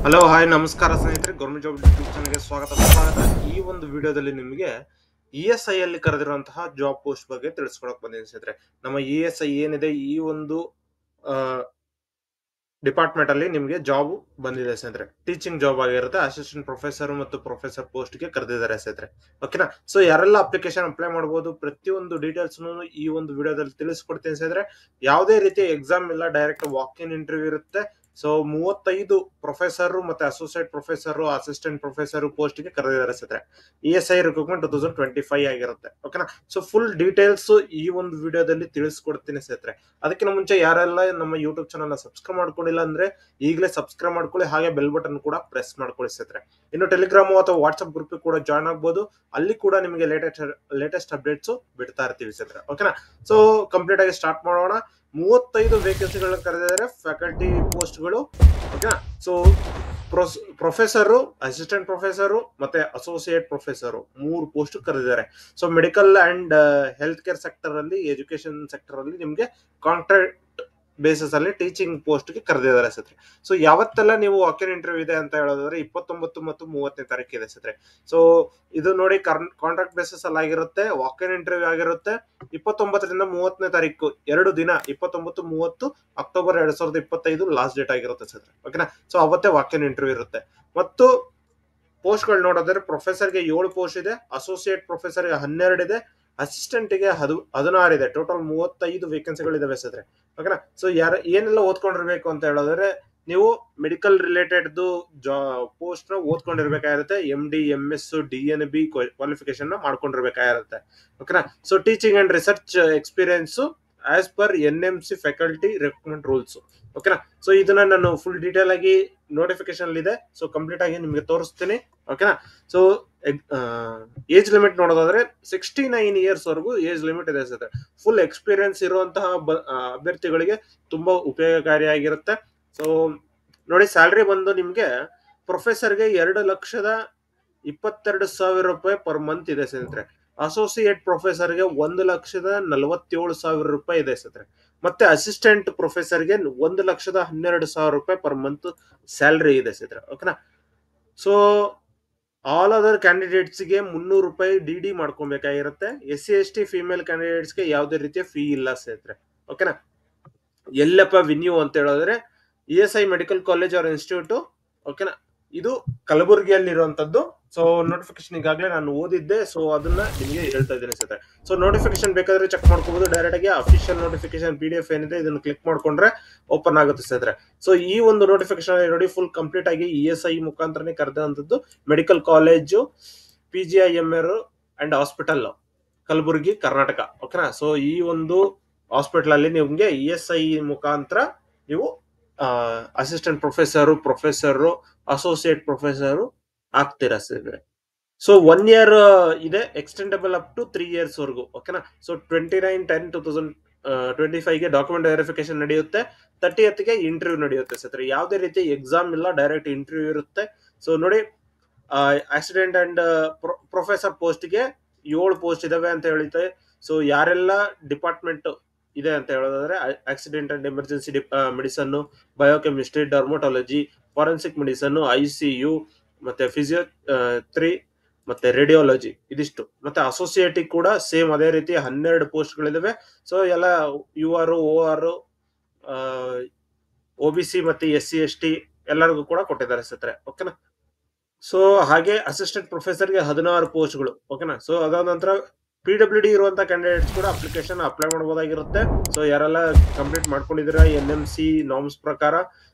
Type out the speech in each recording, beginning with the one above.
Hello hi ನಮಸ್ಕಾರ ಸ್ನೇಹಿತರೆ, government job YouTube ಚಾನಲ್ಗೆ ಸ್ವಾಗತ. ಈ ಒಂದು ವಿಡಿಯೋದಲ್ಲಿ ನಿಮಗೆ ESI ಅಲ್ಲಿ ಕರೆದಿರುವಂತಹ ಜಾಬ್ ಪೋಸ್ಟ್ ಬಗ್ಗೆ ತಿಳಿಸ್ಕೊಡಕ್ ಬಂದಿದ್ದೀನಿ ಸ್ನೇಹಿತರೆ. ನಮ್ಮ ESI ಏನಿದೆ, ಈ ಒಂದು ಡಿಪಾರ್ಟ್ಮೆಂಟ್ ಅಲ್ಲಿ ನಿಮಗೆ ಜಾಬ್ ಬಂದಿದೆ ಸ್ನೇಹಿತರೆ. ಟೀಚಿಂಗ್ ಜಾಬ್ ಆಗಿರುತ್ತೆ. ಅಸಿಸ್ಟೆಂಟ್ ಪ್ರೊಫೆಸರ್ ಮತ್ತು ಪ್ರೊಫೆಸರ್ ಪೋಸ್ಟ್ ಗೆ ಕರೆದಿದ್ದಾರೆ ಸ್ನೇಹಿತರೆ. ಓಕೆನಾ? ಸೊ ಯಾರೆಲ್ಲ ಅಪ್ಲಿಕೇಶನ್ ಅಪ್ಲೈ ಮಾಡಬಹುದು, ಪ್ರತಿಯೊಂದು ಡೀಟೇಲ್ಸ್ ಈ ಒಂದು ವಿಡಿಯೋದಲ್ಲಿ ತಿಳಿಸ್ಕೊಡ್ತೀನಿ ಸ್ನೇಹಿತರೆ. ಯಾವುದೇ ರೀತಿಯ ಎಕ್ಸಾಮ್ ಇಲ್ಲ, ಡೈರೆಕ್ಟ್ ವಾಕ್ ಇನ್ ಇಂಟರ್ವ್ಯೂ ಇರುತ್ತೆ. ಸೊ 35 ಪ್ರೊಫೆಸರ್ ಮತ್ತೆ associate professor, assistant professor post ಗೆ ಕರೆದಿದ್ದಾರೆ ಸ್ನೇಹಿತರೆ. ESI ರಿಕ್ರೂಟ್ಮೆಂಟ್ 2025 ಆಗಿರುತ್ತೆ. ಓಕೆನಾ? ಸೊ ಫುಲ್ ಡೀಟೇಲ್ಸ್ ಈ ಒಂದು ವಿಡಿಯೋದಲ್ಲಿ ತಿಳಿಸ್ಕೊಡ್ತೀನಿ ಸ್ನೇಹಿತರೆ. ಅದಕ್ಕಿಂತ ಮುಂಚೆ ಯಾರೆಲ್ಲ ನಮ್ಮ ಯೂಟ್ಯೂಬ್ ಚಾನಲ್ ಸಬ್ಸ್ಕ್ರೈಬ್ ಮಾಡ್ಕೊಂಡಿಲ್ಲ ಅಂದ್ರೆ ಈಗಲೇ ಸಬ್ಸ್ಕ್ರೈಬ್ ಮಾಡ್ಕೊಳ್ಳಿ, ಹಾಗೆ ಬೆಲ್ ಬಟನ್ ಕೂಡ ಪ್ರೆಸ್ ಮಾಡ್ಕೊಳ್ಳಿ ಸ್ನೇಹಿತರೆ. ಇನ್ನು ಟೆಲಿಗ್ರಾಮ್ ಅಥವಾ ವಾಟ್ಸ್ಆಪ್ ಗ್ರೂಪ್ ಕೂಡ ಜಾಯ್ನ್ ಆಗ್ಬೋದು. ಅಲ್ಲಿ ಕೂಡ ನಿಮಗೆ ಲೇಟೆಸ್ಟ್ ಅಪ್ಡೇಟ್ಸ್ ಬಿಡ್ತಾ ಇರ್ತೀವಿ ಸ್ನೇಹಿತರೆ. ಓಕೆನಾ? ಸೊ ಕಂಪ್ಲೀಟ್ ಆಗಿ ಸ್ಟಾರ್ಟ್ ಮಾಡೋಣ. 35 ವೇಕೆನ್ಸಿಗಳನ್ನ ಕರೆದಿದ್ದಾರೆ, ಫ್ಯಾಕಲ್ಟಿ ಪೋಸ್ಟ್ಗಳು. ಓಕೆನಾ? ಸೊ ಪ್ರೊಫೆಸರು, ಅಸಿಸ್ಟೆಂಟ್ ಪ್ರೊಫೆಸರು ಮತ್ತೆ ಅಸೋಸಿಯೇಟ್ ಪ್ರೊಫೆಸರು 3 ಪೋಸ್ಟ್ ಕರೆದಿದ್ದಾರೆ. So medical and health care sector ಅಲ್ಲಿ, ಎಜುಕೇಶನ್ ಸೆಕ್ಟರ್ ಅಲ್ಲಿ ನಿಮಗೆ ಕಾಂಟ್ರಾಕ್ಟ್ ಬೇಸಿಸ್ ಅಲ್ಲಿ ಟೀಚಿಂಗ್ ಪೋಸ್ಟ್ ಗೆ ಕರೆದಿದ್ದಾರೆ ಸ್ನೇಹಿತರೆ. ಸೊ ಯಾವತ್ತೆಲ್ಲ ನೀವು ವಾಕ್ ಇನ್ ಇಂಟರ್ವ್ಯೂ ಇದೆ ಅಂತ ಹೇಳೋದಾದ್ರೆ 29 ಮತ್ತು 30ನೇ ತಾರೀಕು ಇದೆ ಸ್ನೇಹಿತರೆ. ಸೊ ಇದು ನೋಡಿ, ಕಾಂಟ್ರಾಕ್ಟ್ ಬೇಸಿಸ್ ಅಲ್ಲಿ ಆಗಿರುತ್ತೆ, ವಾಕ್ ಇನ್ ಇಂಟರ್ವ್ಯೂ ಆಗಿರುತ್ತೆ. 29ರಿಂದ 30ನೇ ತಾರೀಕು 2 ದಿನ, 29, 30 ಅಕ್ಟೋಬರ್ 2025 ಲಾಸ್ಟ್ ಡೇಟ್ ಆಗಿರುತ್ತೆ ಸ್ನೇಹಿತರೆ. ಓಕೆನಾ? ಸೊ ಅವತ್ತೇ ವಾಕ್ ಇನ್ ಇಂಟರ್ವ್ಯೂ ಇರುತ್ತೆ. ಮತ್ತು ಪೋಸ್ಟ್ ಗಳು ನೋಡೋದಾದ್ರೆ ಪ್ರೊಫೆಸರ್ಗೆ 7 ಪೋಸ್ಟ್ ಇದೆ, ಅಸೋಸಿಯೇಟ್ ಪ್ರೊಫೆಸರ್ಗೆ 12 ಇದೆ, ಅಸಿಸ್ಟೆಂಟ್ ಗೆ 16 ಇದೆ. ಟೋಟಲ್ 35 ವೇಕೆನ್ಸಿಗಳು ಇದಾವೆ ಸ್ನೇಹಿತರೆ. ಓಕೆನಾ? ಸೊ ಏನೆಲ್ಲ ಓದ್ಕೊಂಡಿರ್ಬೇಕು ಅಂತ ಹೇಳೋದಾದ್ರೆ, ನೀವು ಮೆಡಿಕಲ್ ರಿಲೇಟೆಡ್ ಪೋಸ್ಟ್ ನ ಓದ್ಕೊಂಡಿರ್ಬೇಕಾಗಿರುತ್ತೆ. MD, MS, DNB ಕ್ವಾಲಿಫಿಕೇಶನ್ ಮಾಡ್ಕೊಂಡಿರ್ಬೇಕಾಗಿರುತ್ತೆ. ಓಕೆನಾ? So teaching and research experience as per NMC faculty recruitment rules. ಓಕೆನಾ? ಸೊ ಇದನ್ನ ನಾನು ಫುಲ್ ಡೀಟೇಲ್ ಆಗಿ ನೋಟಿಫಿಕೇಶನ್ ಇದೆ, ಸೊ ಕಂಪ್ಲೀಟ್ ಆಗಿ ನಿಮಗೆ ತೋರಿಸ್ತೀನಿ. ಓಕೆನಾ? ಸೊ ಏಜ್ ಲಿಮಿಟ್ ನೋಡೋದಾದ್ರೆ 69 ಇಯರ್ಸ್ ವರೆಗೂ ಏಜ್ ಲಿಮಿಟ್ ಇದೆ ಸರ್. ಫುಲ್ ಎಕ್ಸ್ಪೀರಿಯನ್ಸ್ ಇರುವಂತಹ ಅಭ್ಯರ್ಥಿಗಳಿಗೆ ತುಂಬಾ ಉಪಯೋಗಕಾರಿಯಾಗಿರುತ್ತೆ. ಸೊ ನೋಡಿ, ಸ್ಯಾಲ್ರಿ ಬಂದು ನಿಮ್ಗೆ ಪ್ರೊಫೆಸರ್ಗೆ 2,22,000 ರೂಪಾಯಿ ಪರ್ ಮಂತ್ ಇದೆ ಸ್ನೇಹಿತರೆ. ಅಸೋಸಿಯೇಟ್ ಪ್ರೊಫೆಸರ್ಗೆ 1,47,000 ರೂಪಾಯಿ ಇದೆ ಸ್ನೇಹಿತರೆ. ಮತ್ತೆ ಅಸಿಸ್ಟೆಂಟ್ ಪ್ರೊಫೆಸರ್ಗೆ 1,12,000 ರೂಪಾಯಿ ಪರ್ ಮಂತ್ ಸ್ಯಾಲ್ರಿ ಇದೆ ಸ್ನೇಹಿತರೆ. ಓಕೆನಾ? ಸೊ ಆಲ್ ಅದರ್ ಕ್ಯಾಂಡಿಡೇಟ್ಸ್ ಗೆ 300 ರೂಪಾಯಿ DD ಮಾಡ್ಕೊಬೇಕಾಗಿರುತ್ತೆ. SC ST female candidates ಗೆ ಯಾವುದೇ ರೀತಿಯ ಫೀ ಇಲ್ಲ ಸ್ನೇಹಿತರೆ. ಓಕೆನಾ? ಎಲ್ಲಪ್ಪ ವಿನ್ಯೂ ಅಂತ ಹೇಳಿದ್ರೆ ESI medical college or institute. ಓಕೆನಾ? ಇದು ಕಲಬುರಗಿಯಲ್ಲಿ ಇರುವಂತದ್ದು. ಸೊ ನೋಟಿಫಿಕೇಶನ್ ಈಗಾಗಲೇ ನಾನು ಓದಿದ್ದೆ, ಸೊ ಅದನ್ನ ನಿಮಗೆ ಹೇಳ್ತಾ ಇದ್ದೀನಿ ಸ್ನೇಹಿತರೆ. ಸೊ ನೋಟಿಫಿಕೇಶನ್ ಬೇಕಾದ್ರೆ ಚೆಕ್ ಮಾಡ್ಕೋಬಹುದು. ಡೈರೆಕ್ಟ್ ಆಗಿ ಅಫಿಷಿಯಲ್ ನೋಟಿಫಿಕೇಶನ್ PDF ಏನಿದೆ ಇದನ್ನ ಕ್ಲಿಕ್ ಮಾಡ್ಕೊಂಡ್ರೆ ಓಪನ್ ಆಗುತ್ತೆ ಸ್ನೇಹಿತರೆ. ಸೊ ಈ ಒಂದು ನೋಟಿಫಿಕೇಶನ್ ನೋಡಿ, ಫುಲ್ ಕಂಪ್ಲೀಟ್ ಆಗಿ ESI ಮುಖಾಂತರನೇ ಕರೆದಂತದ್ದು medical college, PGIMR and hospital, Kalaburagi, Karnataka. ಓಕೆನಾ? ಸೊ ಈ ಒಂದು ಹಾಸ್ಪಿಟಲ್ ಅಲ್ಲಿ ನಿಮ್ಗೆ ESI ಮುಖಾಂತರ ನೀವು ಅಸಿಸ್ಟೆಂಟ್ ಪ್ರೊಫೆಸರು, ಅಸೋಸಿಯೇಟ್ ಪ್ರೊಫೆಸರ್ ಆಗ್ತೀರಾ ಸ್ನೇಹಿತರೆ. ಸೊ 1 ಇಯರ್ ಇದೆ, ಎಕ್ಸ್ಟೆಂಡಬಲ್ ಅಪ್ ಟು 3 ಇಯರ್ಸ್ ವರೆಗೂ. ಓಕೆನಾ? ಸೊ 29/10/2025 ಗೆ ಡಾಕ್ಯುಮೆಂಟ್ ವೆರಿಫಿಕೇಶನ್ ನಡೆಯುತ್ತೆ. 30th ಗೆ ಇಂಟರ್ವ್ಯೂ ನಡೆಯುತ್ತೆ ಸ್ನೇಹಿತರೆ. ಯಾವುದೇ ರೀತಿ ಎಕ್ಸಾಮ್ ಇಲ್ಲ, ಡೈರೆಕ್ಟ್ ಇಂಟರ್ವ್ಯೂ ಇರುತ್ತೆ. ಸೊ ನೋಡಿ, ಅಸಿಸ್ಟೆಂಟ್ ಅಂಡ್ ಪ್ರೊಫೆಸರ್ ಪೋಸ್ಟ್ ಗೆ 7 ಪೋಸ್ಟ್ ಇದಾವೆ ಅಂತ ಹೇಳಿದೆ. ಸೊ ಯಾರೆಲ್ಲ ಡಿಪಾರ್ಟ್ಮೆಂಟ್ ಇದೆ ಅಂತ ಹೇಳೋದಾದ್ರೆ, accident and emergency medicine, biochemistry, dermatology, forensic medicine, ICU, ಮತ್ತೆ ಫಿಸಿಯೋಥೆರಪಿ ಮತ್ತೆ ರೇಡಿಯಾಲಜಿ, ಇದಿಷ್ಟು. ಮತ್ತೆ ಅಸೋಸಿಯೇಟ್ ಕೂಡ ಸೇಮ್ ಅದೇ ರೀತಿ 12 ಪೋಸ್ಟ್ ಗಳಿದಾವೆ. ಸೊ ಎಲ್ಲ UR, OR, OBC ಮತ್ತೆ SC ST ಎಲ್ಲರಿಗೂ ಕೂಡ ಕೊಟ್ಟಿದ್ದಾರೆ ಸ್ನೇಹಿತರೆ. ಓಕೆನಾ? ಸೊ ಹಾಗೆ ಅಸಿಸ್ಟೆಂಟ್ ಪ್ರೊಫೆಸರ್ಗೆ 16 ಪೋಸ್ಟ್ಗಳು. ಓಕೆನಾ? ಸೊ ಅದಾದ ನಂತರ PWD ಇರುವಂತ ಕ್ಯಾಂಡಿಡೇಟ್ಸ್ ಕೂಡ ಅಪ್ಲಿಕೇಶನ್ ಅಪ್ಲೈ ಮಾಡಬಹುದಾಗಿರುತ್ತೆ. ಸೊ ಯಾರೆಲ್ಲ ಕಂಪ್ಲೀಟ್ ಮಾಡ್ಕೊಂಡಿದ್ದೀರಾ NMC ನಾರ್ಮ್ಸ್ ಪ್ರಕಾರ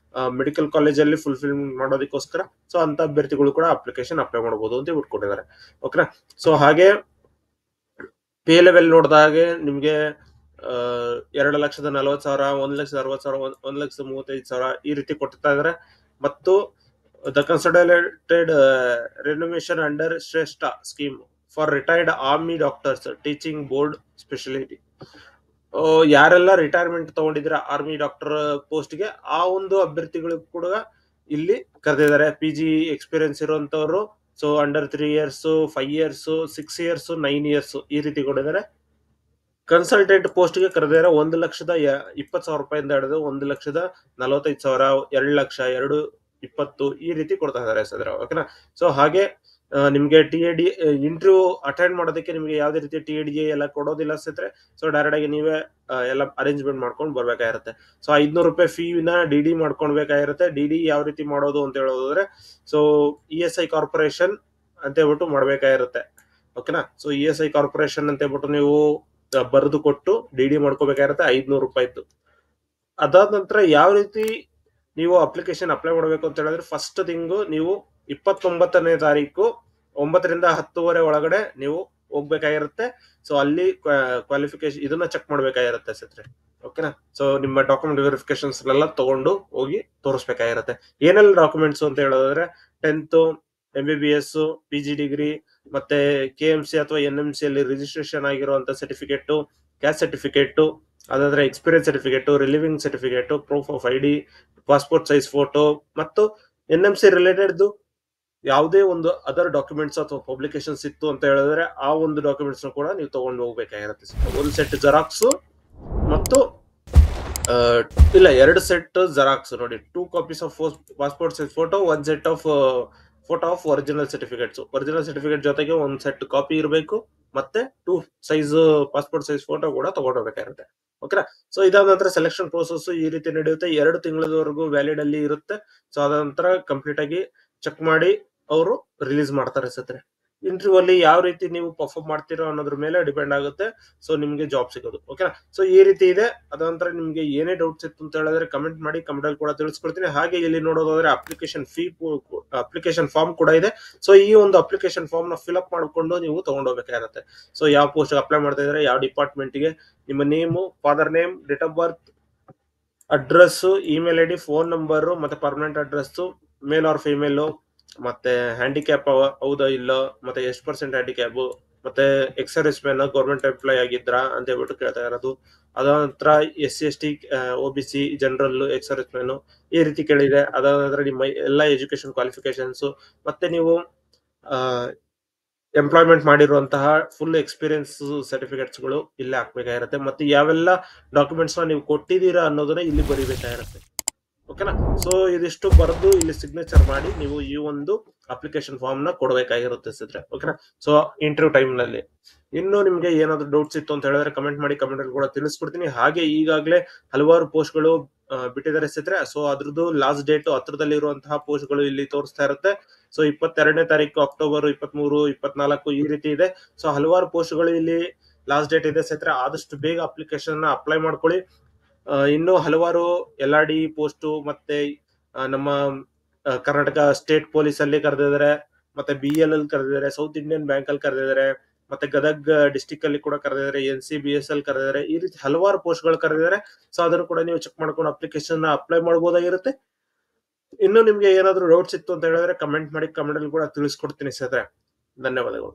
ಮೆಡಿಕಲ್ ಕಾಲೇಜ್ ಅಲ್ಲಿ ಫುಲ್ಫಿಲ್ಮೆಂಟ್ ಮಾಡೋದಕ್ಕೋಸ್ಕರ, ಸೊ ಅಂತ ಅಭ್ಯರ್ಥಿಗಳು ಕೂಡ ಅಪ್ಲಿಕೇಶನ್ ಅಪ್ಲೈ ಮಾಡಬಹುದು ಅಂತ ಬಿಟ್ಕೊಟ್ಟಿದ್ದಾರೆ. ಓಕೆನಾ? ಸೊ ಹಾಗೆ ಪೇ ಲೆವೆಲ್ ನೋಡಿದಾಗೆ ನಿಮ್ಗೆ 2,40,000, 1,60,000, 1,35,000 ಈ ರೀತಿ ಕೊಡ್ತಾ ಇದಾರೆ. ಮತ್ತು the consolidated remuneration under Shreshtha scheme for retired army doctors teaching board speciality. ಯಾರೆಲ್ಲ ರಿಟೈರ್ಮೆಂಟ್ ತಗೊಂಡಿದ್ರೆ ಆರ್ಮಿ ಡಾಕ್ಟರ್ ಪೋಸ್ಟ್ ಗೆ, ಆ ಒಂದು ಅಭ್ಯರ್ಥಿಗಳು ಕೂಡ ಇಲ್ಲಿ ಕರೆದಿದ್ದಾರೆ. PG ಎಕ್ಸ್ಪೀರಿಯನ್ಸ್ ಇರುವಂತವರು, so under 3 years, 5 years, 6 years, 9 years ಈ ರೀತಿ ಕೊಟ್ಟಿದ್ದಾರೆ. ಕನ್ಸಲ್ಟೆಂಟ್ ಪೋಸ್ಟ್ ಗೆ ಕರೆದಿದ್ದಾರೆ. 1,20,000 ರೂಪಾಯಿಂದ ಹಿಡಿದು 1,45,000, 2 ಲಕ್ಷ, 2 20 ಈ ರೀತಿ ಕೊಡ್ತಾ ಇದ್ದಾರೆ ಸ್ನೇಹಿತರೆ. ಓಕೆನಾ. ಸೊ ಹಾಗೆ ನಿಮ್ಗೆ ಟಿ.ಎ.ಡಿ ಇಂಟರ್ವ್ಯೂ ಅಟೆಂಡ್ ಮಾಡೋದಕ್ಕೆ ನಿಮ್ಗೆ ಯಾವುದೇ ರೀತಿ ಟಿ.ಎ.ಡಿ ಎಲ್ಲ ಕೊಡೋದಿಲ್ಲ ಸ್ನೇಹಿತರೆ. ಸೊ ಡೈರೆಕ್ಟ್ ಆಗಿ ನೀವೇ ಎಲ್ಲ ಅರೇಂಜ್ಮೆಂಟ್ ಮಾಡ್ಕೊಂಡು ಬರ್ಬೇಕಾಗಿರುತ್ತೆ. ಸೊ ₹500 ಫೀನ ಡಿ.ಡಿ ಮಾಡ್ಕೊಳ್ಬೇಕಾಗಿರುತ್ತೆ. ಡಿ.ಡಿ ಯಾವ ರೀತಿ ಮಾಡೋದು ಅಂತ ಹೇಳೋದಾದ್ರೆ, ಸೊ ಇ.ಎಸ್.ಐ ಕಾರ್ಪೊರೇಷನ್ ಅಂತ ಹೇಳ್ಬಿಟ್ಟು ಮಾಡ್ಬೇಕಾಗಿರುತ್ತೆ. ಓಕೆನಾ. ಸೊ ಇ.ಎಸ್.ಐ ಕಾರ್ಪೊರೇಷನ್ ಅಂತ ಹೇಳ್ಬಿಟ್ಟು ನೀವು ಬರೆದು ಕೊಟ್ಟು ಡಿ.ಡಿ ಮಾಡ್ಕೋಬೇಕಾಗಿರುತ್ತೆ ₹500. ಅದಾದ ನಂತರ ಯಾವ ರೀತಿ ನೀವು ಅಪ್ಲಿಕೇಶನ್ ಅಪ್ಲೈ ಮಾಡಬೇಕು ಅಂತ ಹೇಳಿದ್ರೆ, ಫಸ್ಟ್ ತಿಂಗು ನೀವು 29ನೇ ತಾರೀಕು 9 ರಿಂದ 10:30 ಒಳಗಡೆ ನೀವು ಹೋಗ್ಬೇಕಾಗಿರುತ್ತೆ. ಸೊ ಅಲ್ಲಿ ಕ್ವಾಲಿಫಿಕೇಶನ್ ಇದನ್ನ ಚೆಕ್ ಮಾಡ್ಬೇಕಾಗಿರುತ್ತೆ ಸ್ನೇಹಿತರೆ. ಓಕೆನಾ. ಸೊ ನಿಮ್ಮ ಡಾಕ್ಯುಮೆಂಟ್ ವೆರಿಫಿಕೇಶನ್ಸ್ ಎಲ್ಲ ತಗೊಂಡು ಹೋಗಿ ತೋರಿಸ್ಬೇಕಾಗಿರುತ್ತೆ. ಏನೆಲ್ಲ ಡಾಕ್ಯುಮೆಂಟ್ಸ್ ಅಂತ ಹೇಳೋದಾದ್ರೆ 10th MBBS, PG ಡಿಗ್ರಿ, ಮತ್ತೆ KMC ಅಥವಾ NMC ಅಲ್ಲಿ ರಿಜಿಸ್ಟ್ರೇಷನ್ ಆಗಿರುವಂತ ಸರ್ಟಿಫಿಕೇಟ್, ಕ್ಯಾಸ್ಟ್ ಸರ್ಟಿಫಿಕೇಟ್, ಅದಾದ್ರೆ experience certificate, relieving certificate, proof of ID, passport size photo, ಮತ್ತು NMC ರಿಲೇಟೆಡ್ ಯಾವುದೇ ಒಂದು ಅದರ್ ಡಾಕ್ಯುಮೆಂಟ್ಸ್ ಅಥವಾ ಪಬ್ಲಿಕೇಶನ್ಸ್ ಇತ್ತು ಅಂತ ಹೇಳಿದ್ರೆ ಆ ಒಂದು ಡಾಕ್ಯುಮೆಂಟ್ಸ್ ಕೂಡ ನೀವು ತಗೊಂಡು ಹೋಗ್ಬೇಕಾಗಿರುತ್ತೆ. ಒಂದು ಸೆಟ್ ಜೆರಾಕ್ಸ್ ಮತ್ತು ಇಲ್ಲ 2 ಸೆಟ್ ಜೆರಾಕ್ಸ್ ನೋಡಿ, 2 copies of passport size photo, 1 set of photo of original certificates. Original certificate ಜೊತೆಗೆ 1 ಸೆಟ್ ಕಾಪಿ ಇರಬೇಕು, ಮತ್ತೆ 2 ಸೈಜ್ ಪಾಸ್ಪೋರ್ಟ್ ಸೈಜ್ ಫೋಟೋ ಕೂಡ ತಗೊಂಡೋಗ್ಬೇಕಾಗಿರುತ್ತೆ. ಓಕೆನಾ. ಸೊ ಇದಾದ ನಂತರ ಸೆಲೆಕ್ಷನ್ ಪ್ರೋಸೆಸ್ ಈ ರೀತಿ ನಡೆಯುತ್ತೆ. 2 ತಿಂಗಳವರೆಗೂ ವ್ಯಾಲಿಡ್ ಅಲ್ಲಿ ಇರುತ್ತೆ. ಸೊ ಅದ ನಂತರ ಕಂಪ್ಲೀಟ್ ಆಗಿ ಚೆಕ್ ಮಾಡಿ ಅವರು ರಿಲೀಸ್ ಮಾಡ್ತಾರೆ ಸ್ನೇಹಿತರೆ. ಇಂಟರ್ವ್ಯೂ ಅಲ್ಲಿ ಯಾವ ರೀತಿ ನೀವು ಪರ್ಫಾರ್ಮ್ ಮಾಡ್ತೀರೋ ಅನ್ನೋದ್ರ ಮೇಲೆ ಡಿಪೆಂಡ್ ಆಗುತ್ತೆ. ಸೊ ನಿಮ್ಗೆ ಜಾಬ್ ಸಿಗೋದು. ಓಕೆನಾ. ಸೊ ಈ ರೀತಿ ಇದೆ. ಅದ ನಂತರ ನಿಮ್ಗೆ ಏನೇ ಡೌಟ್ಸ್ ಇತ್ತು ಅಂತ ಹೇಳಿದ್ರೆ ಕಮೆಂಟ್ ಮಾಡಿ, ಕಮೆಂಟ್ ಅಲ್ಲಿ ಕೂಡ ತಿಳಿಸ್ಕೊಡ್ತೀನಿ. ಹಾಗೆ ಇಲ್ಲಿ ನೋಡೋದಾದ್ರೆ ಅಪ್ಲಿಕೇಶನ್ ಫಾರ್ಮ್ ಕೂಡ ಇದೆ. ಸೊ ಈ ಒಂದು ಅಪ್ಲಿಕೇಶನ್ ಫಾರ್ಮ್ ನ ಫಿಲ್ ಅಪ್ ಮಾಡ್ಕೊಂಡು ನೀವು ತಗೊಂಡೋಗ್ಬೇಕಾಗಿರುತ್ತೆ. ಸೊ ಯಾವ ಪೋಸ್ಟ್ ಅಪ್ಲೈ ಮಾಡ್ತಾ ಇದ್ರೆ, ಯಾವ ಡಿಪಾರ್ಟ್ಮೆಂಟ್ ಗೆ, ನಿಮ್ಮ name, father name, date of birth, address, email ID, phone number, ಮತ್ತೆ permanent address, male or female, ಮತ್ತೆ ಹ್ಯಾಂಡಿಕ್ಯಾಪ್ ಹೌದಾ ಇಲ್ಲ, ಮತ್ತೆ ಎಷ್ಟು % ಹ್ಯಾಂಡಿಕ್ಯಾಪ್, ಮತ್ತೆ ಎಕ್ಸರ್ವಿಸ್ ಮ್ಯಾನ್, ಗೌರ್ಮೆಂಟ್ ಎಂಪ್ಲಾಯ್ ಆಗಿದ್ರಾ ಅಂತ ಹೇಳ್ಬಿಟ್ಟು ಕೇಳ್ತಾ ಇರೋದು. ಅದಾದ ನಂತರ SC/ST, OBC, general, ex-service man ಈ ರೀತಿ ಕೇಳಿದೆ. ಅದಾದ ನಂತರ ನಿಮ್ಮ ಎಲ್ಲ ಎಜುಕೇಶನ್ ಕ್ವಾಲಿಫಿಕೇಶನ್ಸ್, ಮತ್ತೆ ನೀವು ಎಂಪ್ಲಾಯ್ಮೆಂಟ್ ಮಾಡಿರುವಂತಹ ಫುಲ್ ಎಕ್ಸ್ಪೀರಿಯನ್ಸ್ ಸರ್ಟಿಫಿಕೇಟ್ಸ್ ಗಳು ಇಲ್ಲಿ ಹಾಕ್ಬೇಕಾಗಿರುತ್ತೆ. ಮತ್ತೆ ಯಾವೆಲ್ಲ ಡಾಕ್ಯುಮೆಂಟ್ಸ್ ನೀವು ಕೊಟ್ಟಿದ್ದೀರಾ ಅನ್ನೋದನ್ನ ಇಲ್ಲಿ ಬರೀಬೇಕಾಗಿರುತ್ತೆ. ಓಕೆನಾ. ಸೊ ಇದಿಷ್ಟು ಬರೆದು ಇಲ್ಲಿ ಸಿಗ್ನೇಚರ್ ಮಾಡಿ ನೀವು ಈ ಒಂದು ಅಪ್ಲಿಕೇಶನ್ ಫಾರ್ಮ್ ನ ಕೊಡಬೇಕಾಗಿರುತ್ತೆ ಸ್ನೇಹಿತರೆ. ಓಕೆನಾ. ಸೊ ಇಂಟರ್ವ್ಯೂ ಟೈಮ್ ನಲ್ಲಿ ಇನ್ನು ನಿಮ್ಗೆ ಏನಾದ್ರು ಡೌಟ್ಸ್ ಇತ್ತು ಅಂತ ಹೇಳಿದ್ರೆ ಕಮೆಂಟ್ ಮಾಡಿ, ಕಮೆಂಟ್ ಅಲ್ಲಿ ಕೂಡ ತಿಳಿಸ್ಕೊಡ್ತೀನಿ. ಹಾಗೆ ಈಗಾಗಲೇ ಹಲವಾರು ಪೋಸ್ಟ್ ಗಳು ಬಿಟ್ಟಿದ್ದಾರೆ ಸ್ನೇಹಿತರೆ. ಸೊ ಅದ್ರದ್ದು ಲಾಸ್ಟ್ ಡೇಟ್ ಹತ್ರದಲ್ಲಿ ಇರುವಂತಹ ಪೋಸ್ಟ್ ಗಳು ಇಲ್ಲಿ ತೋರಿಸ್ತಾ ಇರುತ್ತೆ. ಸೊ 22ನೇ ತಾರೀಕು ಅಕ್ಟೋಬರ್ 23, 24 ಈ ರೀತಿ ಇದೆ. ಸೊ ಹಲವಾರು ಪೋಸ್ಟ್ ಗಳು ಇಲ್ಲಿ ಲಾಸ್ಟ್ ಡೇಟ್ ಇದೆ ಸ್ನೇಹಿತರೆ. ಆದಷ್ಟು ಬೇಗ ಅಪ್ಲಿಕೇಶನ್ ಅಪ್ಲೈ ಮಾಡ್ಕೊಳ್ಳಿ. ಇನ್ನು ಹಲವಾರು LRD ಪೋಸ್ಟ್, ಮತ್ತೆ ನಮ್ಮ ಕರ್ನಾಟಕ ಸ್ಟೇಟ್ ಪೊಲೀಸ್ ಅಲ್ಲಿ ಕರೆದಿದ್ದಾರೆ, ಮತ್ತೆ BL ಅಲ್ಲಿ ಕರೆದಿದ್ದಾರೆ, ಸೌತ್ ಇಂಡಿಯನ್ ಬ್ಯಾಂಕ್ ಅಲ್ಲಿ ಕರೆದಿದ್ದಾರೆ, ಮತ್ತೆ ಗದಗ್ ಡಿಸ್ಟಿಕ್ ಅಲ್ಲಿ ಕೂಡ ಕರೆದಿದ್ದಾರೆ, NCBS ಅಲ್ಲಿ ಕರೆದಿದ್ದಾರೆ. ಈ ರೀತಿ ಹಲವಾರು ಪೋಸ್ಟ್ ಗಳು ಕರೆದಿದ್ದಾರೆ. ಸೊ ಅದನ್ನು ಕೂಡ ನೀವು ಚೆಕ್ ಮಾಡ್ಕೊಂಡು ಅಪ್ಲಿಕೇಶನ್ ಅಪ್ಲೈ ಮಾಡಬಹುದಾಗಿರುತ್ತೆ. ಇನ್ನು ನಿಮ್ಗೆ ಏನಾದ್ರು ಡೌಟ್ಸ್ ಇತ್ತು ಅಂತ ಹೇಳಿದ್ರೆ ಕಮೆಂಟ್ ಮಾಡಿ, ಕಮೆಂಟ್ ಅಲ್ಲಿ ಕೂಡ ತಿಳಿಸ್ಕೊಡ್ತೀನಿ ಸ್ನೇಹಿತರೆ. ಧನ್ಯವಾದಗಳು.